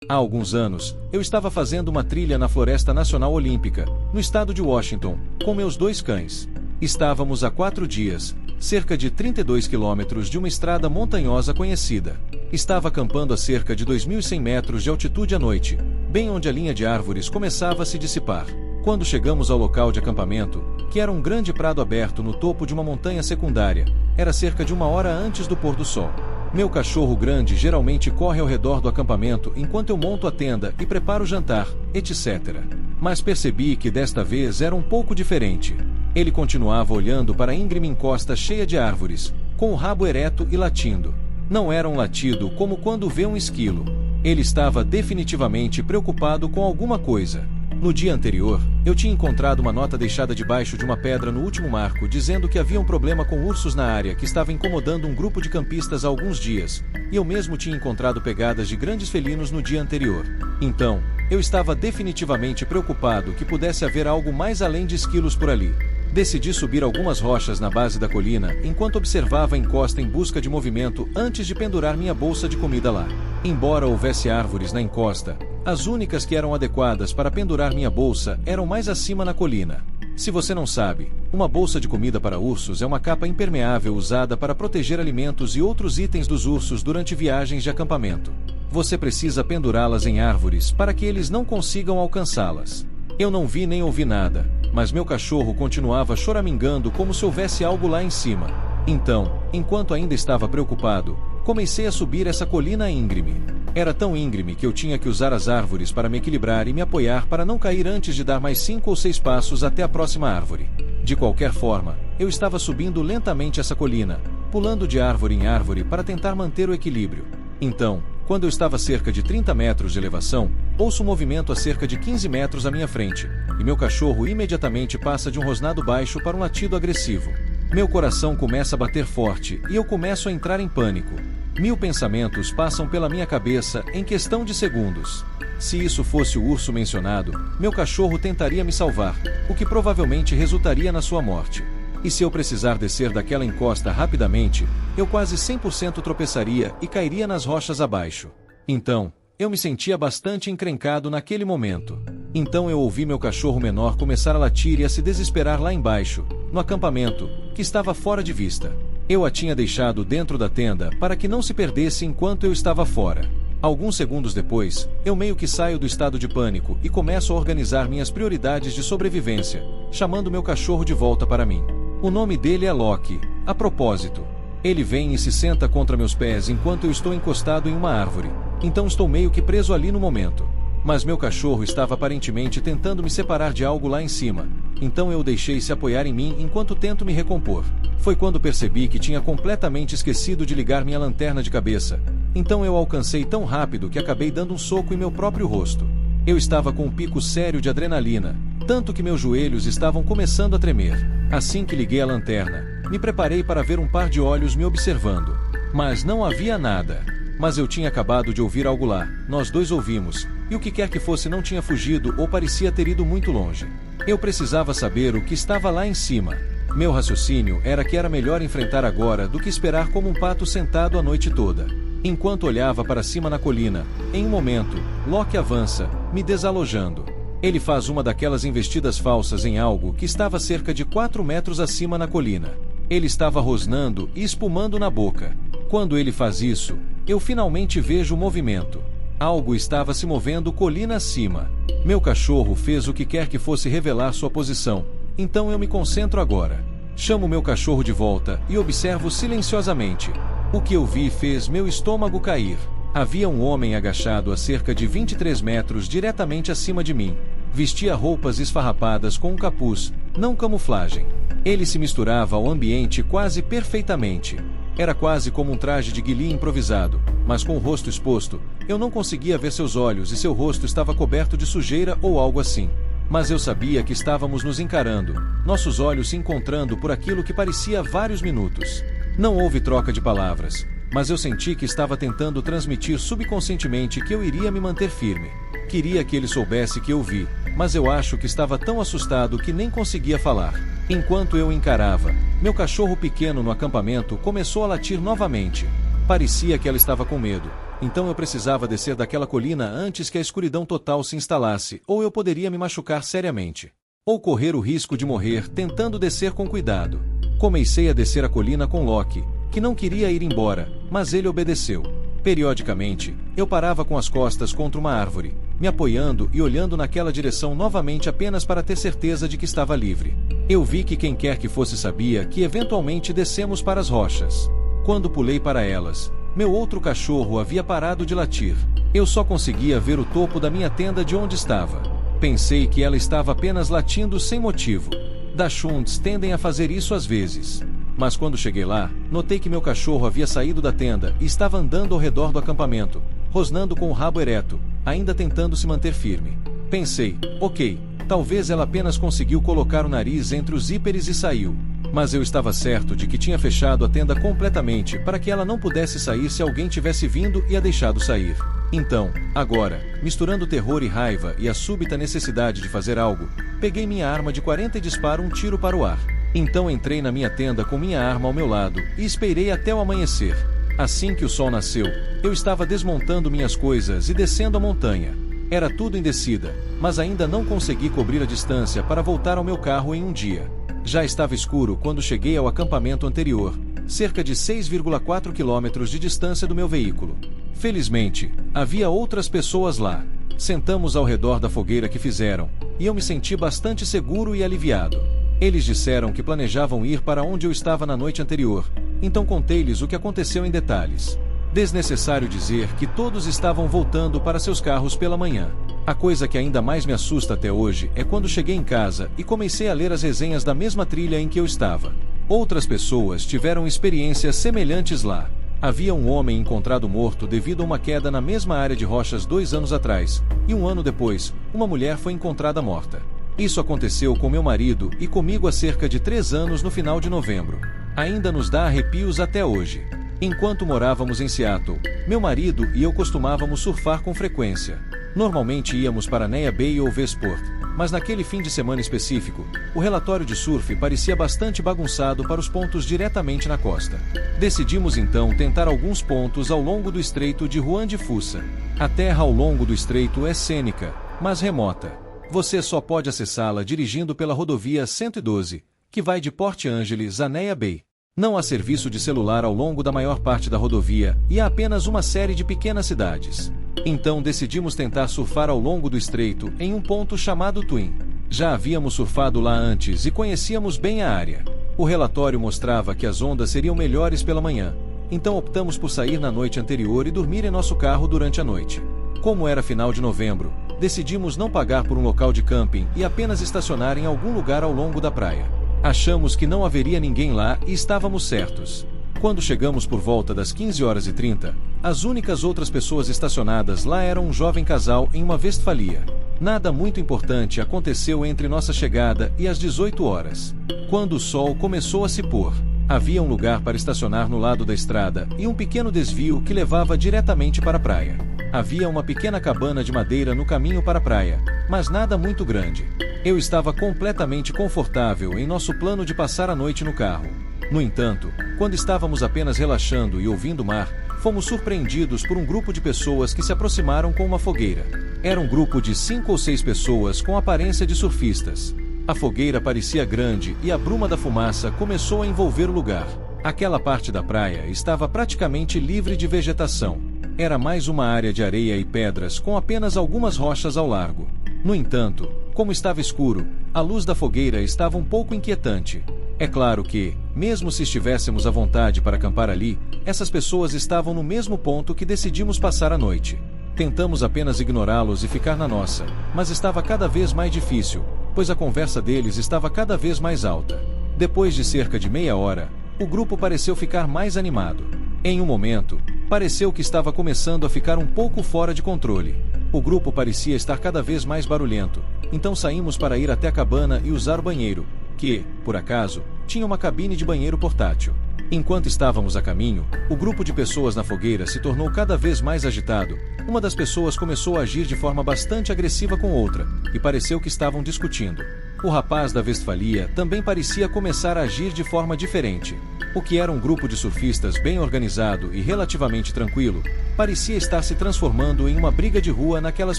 Há alguns anos, eu estava fazendo uma trilha na Floresta Nacional Olímpica, no estado de Washington, com meus 2 cães. Estávamos há 4 dias, cerca de 32 quilômetros de uma estrada montanhosa conhecida. Estava acampando a cerca de 2.100 metros de altitude à noite, bem onde a linha de árvores começava a se dissipar. Quando chegamos ao local de acampamento, que era um grande prado aberto no topo de uma montanha secundária, era cerca de 1 hora antes do pôr do sol. Meu cachorro grande geralmente corre ao redor do acampamento enquanto eu monto a tenda e preparo o jantar, etc. Mas percebi que desta vez era um pouco diferente. Ele continuava olhando para a íngreme encosta cheia de árvores, com o rabo ereto e latindo. Não era um latido como quando vê um esquilo. Ele estava definitivamente preocupado com alguma coisa. No dia anterior, eu tinha encontrado uma nota deixada debaixo de uma pedra no último marco dizendo que havia um problema com ursos na área que estava incomodando um grupo de campistas há alguns dias, e eu mesmo tinha encontrado pegadas de grandes felinos no dia anterior. Então, eu estava definitivamente preocupado que pudesse haver algo mais além de esquilos por ali. Decidi subir algumas rochas na base da colina enquanto observava a encosta em busca de movimento antes de pendurar minha bolsa de comida lá. Embora houvesse árvores na encosta, as únicas que eram adequadas para pendurar minha bolsa eram mais acima na colina. Se você não sabe, uma bolsa de comida para ursos é uma capa impermeável usada para proteger alimentos e outros itens dos ursos durante viagens de acampamento. Você precisa pendurá-las em árvores para que eles não consigam alcançá-las. Eu não vi nem ouvi nada, mas meu cachorro continuava choramingando como se houvesse algo lá em cima. Então, enquanto ainda estava preocupado, comecei a subir essa colina íngreme. Era tão íngreme que eu tinha que usar as árvores para me equilibrar e me apoiar para não cair antes de dar mais 5 ou 6 passos até a próxima árvore. De qualquer forma, eu estava subindo lentamente essa colina, pulando de árvore em árvore para tentar manter o equilíbrio. Então, quando eu estava a cerca de 30 metros de elevação, ouço um movimento a cerca de 15 metros à minha frente, e meu cachorro imediatamente passa de um rosnado baixo para um latido agressivo. Meu coração começa a bater forte e eu começo a entrar em pânico. 1000 pensamentos passam pela minha cabeça em questão de segundos. Se isso fosse o urso mencionado, meu cachorro tentaria me salvar, o que provavelmente resultaria na sua morte. E se eu precisar descer daquela encosta rapidamente, eu quase 100% tropeçaria e cairia nas rochas abaixo. Então, eu me sentia bastante encrencado naquele momento. Então eu ouvi meu cachorro menor começar a latir e a se desesperar lá embaixo, no acampamento, que estava fora de vista. Eu a tinha deixado dentro da tenda para que não se perdesse enquanto eu estava fora. Alguns segundos depois, eu meio que saio do estado de pânico e começo a organizar minhas prioridades de sobrevivência, chamando meu cachorro de volta para mim. O nome dele é Loki, a propósito. Ele vem e se senta contra meus pés enquanto eu estou encostado em uma árvore, então estou meio que preso ali no momento. Mas meu cachorro estava aparentemente tentando me separar de algo lá em cima, então eu o deixei se apoiar em mim enquanto tento me recompor. Foi quando percebi que tinha completamente esquecido de ligar minha lanterna de cabeça, então eu alcancei tão rápido que acabei dando um soco em meu próprio rosto. Eu estava com um pico sério de adrenalina, tanto que meus joelhos estavam começando a tremer. Assim que liguei a lanterna, me preparei para ver um par de olhos me observando. Mas não havia nada. Mas eu tinha acabado de ouvir algo lá, nós dois ouvimos, e o que quer que fosse não tinha fugido ou parecia ter ido muito longe. Eu precisava saber o que estava lá em cima. Meu raciocínio era que era melhor enfrentar agora do que esperar como um pato sentado a noite toda. Enquanto olhava para cima na colina, em um momento, Loki avança, me desalojando. Ele faz uma daquelas investidas falsas em algo que estava a cerca de 4 metros acima na colina. Ele estava rosnando e espumando na boca. Quando ele faz isso, eu finalmente vejo o movimento. Algo estava se movendo colina acima. Meu cachorro fez o que quer que fosse revelar sua posição, então eu me concentro agora. Chamo meu cachorro de volta e observo silenciosamente. O que eu vi fez meu estômago cair. Havia um homem agachado a cerca de 23 metros diretamente acima de mim. Vestia roupas esfarrapadas com um capuz, não camuflagem. Ele se misturava ao ambiente quase perfeitamente. Era quase como um traje de ghillie improvisado, mas com o rosto exposto, eu não conseguia ver seus olhos e seu rosto estava coberto de sujeira ou algo assim. Mas eu sabia que estávamos nos encarando, nossos olhos se encontrando por aquilo que parecia vários minutos. Não houve troca de palavras, mas eu senti que estava tentando transmitir subconscientemente que eu iria me manter firme. Queria que ele soubesse que eu vi, mas eu acho que estava tão assustado que nem conseguia falar. Enquanto eu encarava, meu cachorro pequeno no acampamento começou a latir novamente. Parecia que ela estava com medo, Então eu precisava descer daquela colina antes que a escuridão total se instalasse, ou eu poderia me machucar seriamente. Ou correr o risco de morrer tentando descer com cuidado. Comecei a descer a colina com Loki, que não queria ir embora, mas ele obedeceu. Periodicamente, eu parava com as costas contra uma árvore, me apoiando e olhando naquela direção novamente apenas para ter certeza de que estava livre. Eu vi que quem quer que fosse sabia que eventualmente descemos para as rochas. Quando pulei para elas, meu outro cachorro havia parado de latir. Eu só conseguia ver o topo da minha tenda de onde estava. Pensei que ela estava apenas latindo sem motivo. Dachshunds tendem a fazer isso às vezes. Mas quando cheguei lá, notei que meu cachorro havia saído da tenda e estava andando ao redor do acampamento, rosnando com o rabo ereto, ainda tentando se manter firme. Pensei, ok, talvez ela apenas conseguiu colocar o nariz entre os zíperes e saiu. Mas eu estava certo de que tinha fechado a tenda completamente para que ela não pudesse sair se alguém tivesse vindo e a deixado sair. Então, agora, misturando terror e raiva e a súbita necessidade de fazer algo, peguei minha arma de 40 e disparo um tiro para o ar. Então entrei na minha tenda com minha arma ao meu lado e esperei até o amanhecer. Assim que o sol nasceu, eu estava desmontando minhas coisas e descendo a montanha. Era tudo em descida, mas ainda não consegui cobrir a distância para voltar ao meu carro em um dia. Já estava escuro quando cheguei ao acampamento anterior, cerca de 6,4 quilômetros de distância do meu veículo. Felizmente, havia outras pessoas lá. Sentamos ao redor da fogueira que fizeram, e eu me senti bastante seguro e aliviado. Eles disseram que planejavam ir para onde eu estava na noite anterior, então contei-lhes o que aconteceu em detalhes. Desnecessário dizer que todos estavam voltando para seus carros pela manhã. A coisa que ainda mais me assusta até hoje é quando cheguei em casa e comecei a ler as resenhas da mesma trilha em que eu estava. Outras pessoas tiveram experiências semelhantes lá. Havia um homem encontrado morto devido a uma queda na mesma área de rochas 2 anos atrás, e um ano depois, uma mulher foi encontrada morta. Isso aconteceu com meu marido e comigo há cerca de 3 anos no final de novembro. Ainda nos dá arrepios até hoje. Enquanto morávamos em Seattle, meu marido e eu costumávamos surfar com frequência. Normalmente íamos para Nea Bay ou Westport, mas naquele fim de semana específico, o relatório de surf parecia bastante bagunçado para os pontos diretamente na costa. Decidimos então tentar alguns pontos ao longo do estreito de Juan de Fuça. A terra ao longo do estreito é cênica, mas remota. Você só pode acessá-la dirigindo pela rodovia 112, que vai de Port Angeles a Nea Bay. Não há serviço de celular ao longo da maior parte da rodovia e há apenas uma série de pequenas cidades. Então decidimos tentar surfar ao longo do estreito em um ponto chamado Twin. Já havíamos surfado lá antes e conhecíamos bem a área. O relatório mostrava que as ondas seriam melhores pela manhã, então optamos por sair na noite anterior e dormir em nosso carro durante a noite. Como era final de novembro, decidimos não pagar por um local de camping e apenas estacionar em algum lugar ao longo da praia. Achamos que não haveria ninguém lá e estávamos certos. Quando chegamos por volta das 15h30, as únicas outras pessoas estacionadas lá eram um jovem casal em uma Westfalia. Nada muito importante aconteceu entre nossa chegada e as 18 horas. Quando o sol começou a se pôr, havia um lugar para estacionar no lado da estrada e um pequeno desvio que levava diretamente para a praia. Havia uma pequena cabana de madeira no caminho para a praia, mas nada muito grande. Eu estava completamente confortável em nosso plano de passar a noite no carro. No entanto, quando estávamos apenas relaxando e ouvindo o mar, fomos surpreendidos por um grupo de pessoas que se aproximaram com uma fogueira. Era um grupo de 5 ou 6 pessoas com aparência de surfistas. A fogueira parecia grande e a bruma da fumaça começou a envolver o lugar. Aquela parte da praia estava praticamente livre de vegetação. Era mais uma área de areia e pedras com apenas algumas rochas ao largo. No entanto, como estava escuro, a luz da fogueira estava um pouco inquietante. É claro que, mesmo se estivéssemos à vontade para acampar ali, essas pessoas estavam no mesmo ponto que decidimos passar a noite. Tentamos apenas ignorá-los e ficar na nossa, mas estava cada vez mais difícil, pois a conversa deles estava cada vez mais alta. Depois de cerca de meia hora, o grupo pareceu ficar mais animado. Em um momento, pareceu que estava começando a ficar um pouco fora de controle. O grupo parecia estar cada vez mais barulhento, então saímos para ir até a cabana e usar o banheiro, que, por acaso, tinha uma cabine de banheiro portátil. Enquanto estávamos a caminho, o grupo de pessoas na fogueira se tornou cada vez mais agitado. Uma das pessoas começou a agir de forma bastante agressiva com outra, e pareceu que estavam discutindo. O rapaz da Westfalia também parecia começar a agir de forma diferente. O que era um grupo de surfistas bem organizado e relativamente tranquilo, parecia estar se transformando em uma briga de rua naquelas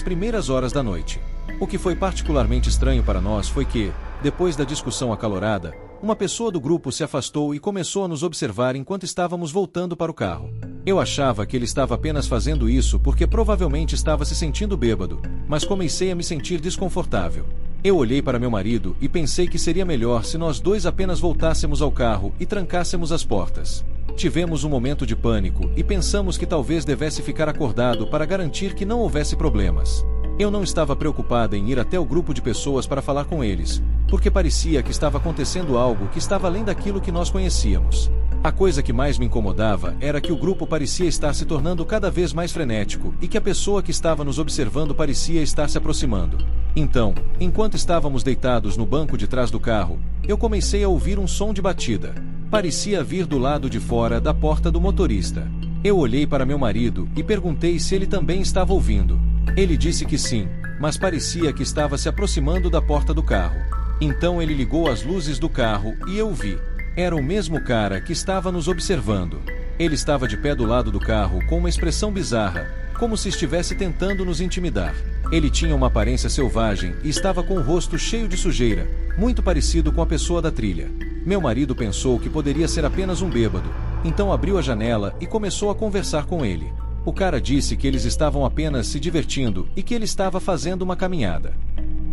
primeiras horas da noite. O que foi particularmente estranho para nós foi que, depois da discussão acalorada, uma pessoa do grupo se afastou e começou a nos observar enquanto estávamos voltando para o carro. Eu achava que ele estava apenas fazendo isso porque provavelmente estava se sentindo bêbado, mas comecei a me sentir desconfortável. Eu olhei para meu marido e pensei que seria melhor se nós dois apenas voltássemos ao carro e trancássemos as portas. Tivemos um momento de pânico e pensamos que talvez devesse ficar acordado para garantir que não houvesse problemas. Eu não estava preocupada em ir até o grupo de pessoas para falar com eles, porque parecia que estava acontecendo algo que estava além daquilo que nós conhecíamos. A coisa que mais me incomodava era que o grupo parecia estar se tornando cada vez mais frenético e que a pessoa que estava nos observando parecia estar se aproximando. Então, enquanto estávamos deitados no banco de trás do carro, eu comecei a ouvir um som de batida. Parecia vir do lado de fora da porta do motorista. Eu olhei para meu marido e perguntei se ele também estava ouvindo. Ele disse que sim, mas parecia que estava se aproximando da porta do carro. Então ele ligou as luzes do carro e eu vi. Era o mesmo cara que estava nos observando. Ele estava de pé do lado do carro com uma expressão bizarra, como se estivesse tentando nos intimidar. Ele tinha uma aparência selvagem e estava com o rosto cheio de sujeira, muito parecido com a pessoa da trilha. Meu marido pensou que poderia ser apenas um bêbado, então abriu a janela e começou a conversar com ele. O cara disse que eles estavam apenas se divertindo e que ele estava fazendo uma caminhada.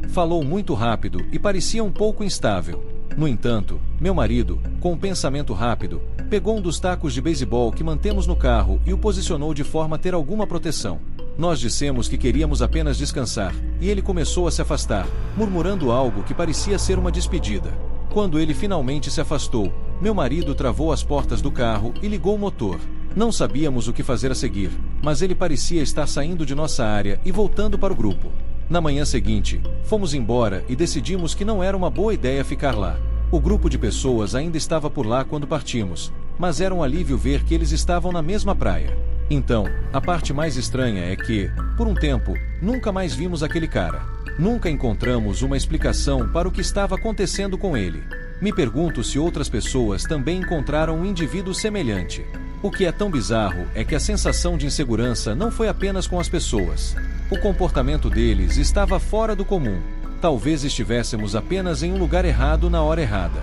Falou muito rápido e parecia um pouco instável. No entanto, meu marido, com um pensamento rápido, pegou um dos tacos de beisebol que mantemos no carro e o posicionou de forma a ter alguma proteção. Nós dissemos que queríamos apenas descansar, e ele começou a se afastar, murmurando algo que parecia ser uma despedida. Quando ele finalmente se afastou, meu marido travou as portas do carro e ligou o motor. Não sabíamos o que fazer a seguir, mas ele parecia estar saindo de nossa área e voltando para o grupo. Na manhã seguinte, fomos embora e decidimos que não era uma boa ideia ficar lá. O grupo de pessoas ainda estava por lá quando partimos, mas era um alívio ver que eles estavam na mesma praia. Então, a parte mais estranha é que, por um tempo, nunca mais vimos aquele cara. Nunca encontramos uma explicação para o que estava acontecendo com ele. Me pergunto se outras pessoas também encontraram um indivíduo semelhante. O que é tão bizarro é que a sensação de insegurança não foi apenas com as pessoas. O comportamento deles estava fora do comum. Talvez estivéssemos apenas em um lugar errado na hora errada.